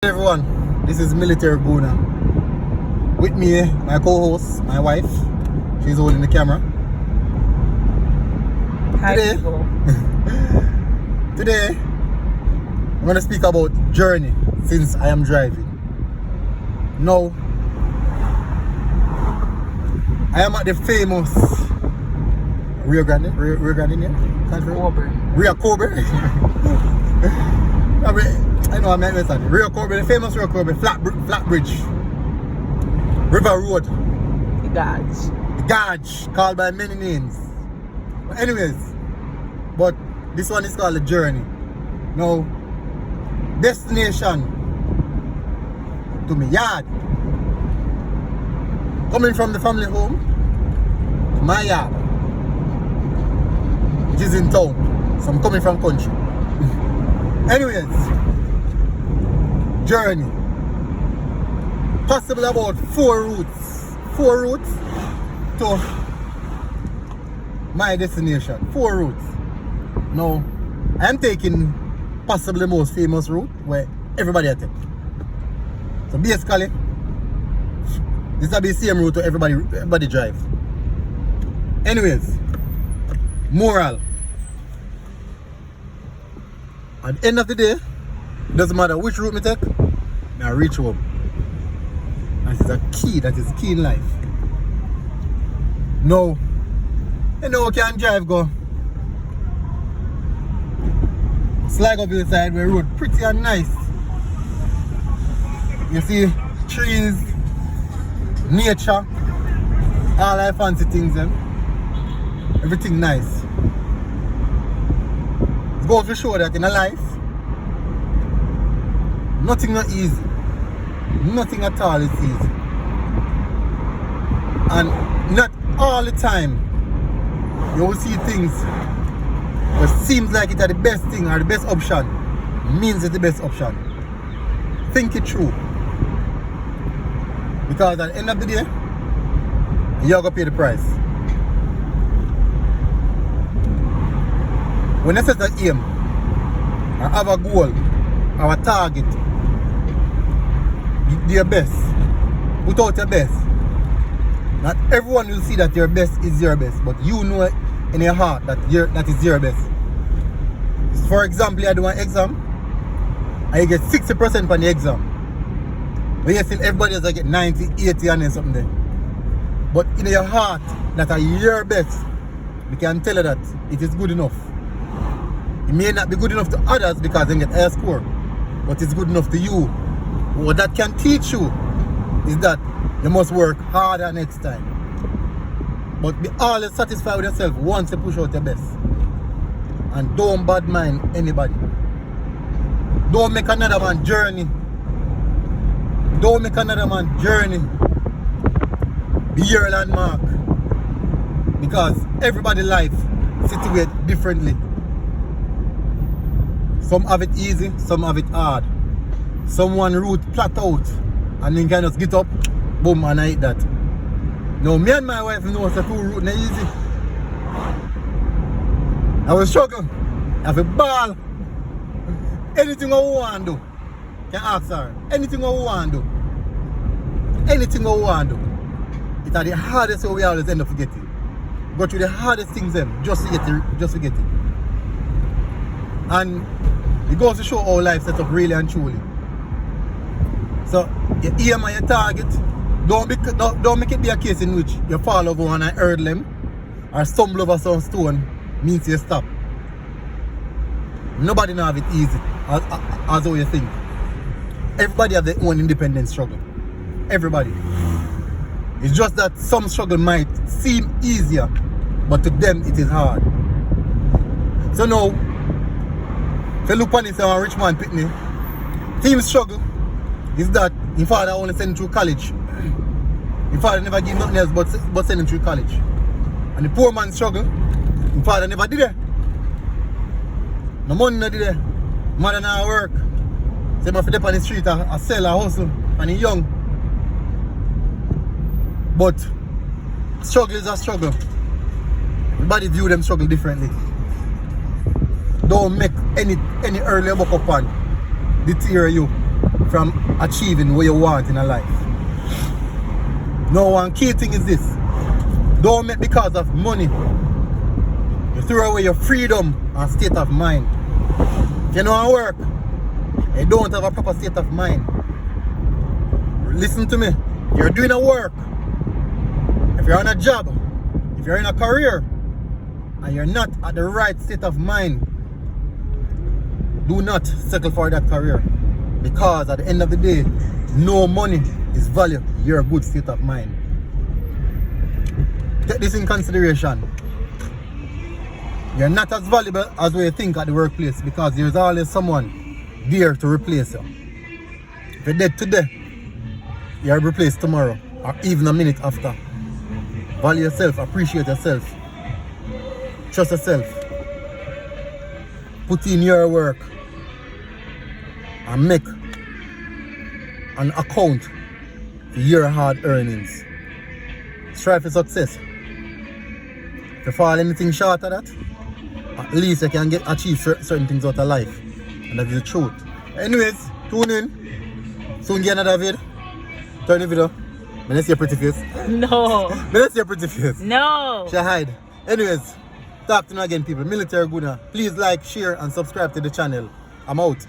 Hey everyone, this is Military GOONER. With me, my co-host, my wife. She's holding the camera. Hi, people. Today, I'm going to speak about journey since I am driving. Now, I am at the famous Rio Grande Rio Cobre. I know I meant this one. Rio Cobre, the famous Rio Cobre, flat bridge. River Road. The gods. The Gauge, called by many names. But anyways, but this one is called the journey. Now, destination to my yard. Coming from the family home to my yard, which is in town. So I'm coming from country. Anyways, journey. Possibly about 4 routes. 4 routes to my destination. 4 routes. Now, I am taking possibly the most famous route where everybody take. So basically, this will be the same route to everybody drive. Anyways, moral. At the end of the day, it doesn't matter which route I take, I reach home. That is a key, that is key in life. No, you know, can drive go Slag up inside where road pretty and nice. You see trees, nature, all that fancy things them. Everything nice. It goes to show that in a life, nothing not easy. Nothing at all is easy. And not all the time you will see things that seems like it are the best thing or the best option. Means it's the best option. Think it through. Because at the end of the day, you're gonna pay the price. When you set an aim or have a goal or a target, you do your best. Put out your best. Not everyone will see that your best is your best, but you know in your heart that that is your best. For example, I do an exam, I get 60% on the exam. But you see everybody else get 90, 80 and then something there. But in your heart, that are your best, we can tell you that it is good enough. It may not be good enough to others because they get higher score, but it's good enough to you. What that can teach you is that you must work harder next time. But be always satisfied with yourself once you push out your best. And don't bad mind anybody. Don't make another man journey. Don't make another man journey be your landmark. Because everybody's life situated differently. Some have it easy, some have it hard. Someone route flat out and then can just get up, boom, and I eat that. Now me and my wife know the 2 route not easy. I will struggle. I have a ball. Anything I want to do, can ask her. Anything I want to do. Anything I want to do. It's the hardest way we always end up forgetting. Go through the hardest things them just to get it. And it goes to show how life set up really and truly. So your aim and your target, don't make it be a case in which you fall over and I hurdle them or stumble over some stone means you stop. Nobody know have it easy as how you think. Everybody have their own independent struggle. Everybody. It's just that some struggle might seem easier, but to them it is hard. So now, if you look on this rich man Pitney, team struggle is that his father only send him through college. His father never give nothing else but send him through college. And the poor man struggle, his father never did it. No money no did it. Mother now work. So he must be on the street a sell a hustle and he's young. But struggle is a struggle. Everybody view them struggle differently. Don't make any early buck up on deter you from achieving what you want in a life. No one key thing is this. Don't make because of money. You throw away your freedom and state of mind. If you know how to work, you don't have a proper state of mind. Listen to me. You're doing a work. If you're on a job, if you're in a career, and you're not at the right state of mind, do not settle for that career. Because at the end of the day, no money is value your good state of mind. Take this in consideration. You're not as valuable as what you think at the workplace, because there's always someone there to replace you. If you're dead today, you're replaced tomorrow, or even a minute after. Value yourself, appreciate yourself, trust yourself, put in your work, and make an account for your hard earnings. Strive for success. If you fall anything short of that, at least you can achieve certain things out of life. And that is the truth. Anyways, tune in. Soon get another video. Turn the video. Let's see your pretty face. No. Let's see your pretty face. No. She hide. Anyways, talk to you again, people. Military Gooner. Please like, share, and subscribe to the channel. I'm out.